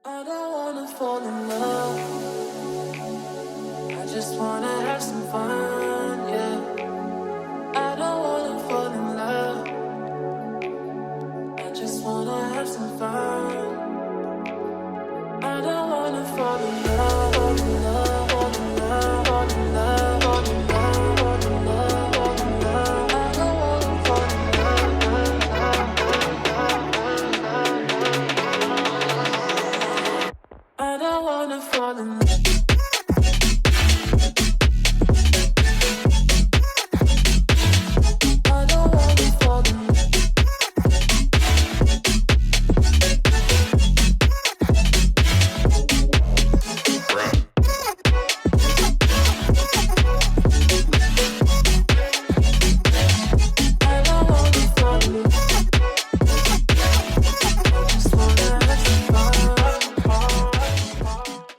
I don't wanna fall in love. I just wanna have some fun, yeah. I don't wanna fall in love. I just wanna have some fun. I don't wanna fall in love, fall in love, fall in love, fall in love, fall in love, fall in love, fall in love. I don't wanna fall in love. I don't wanna fall in love.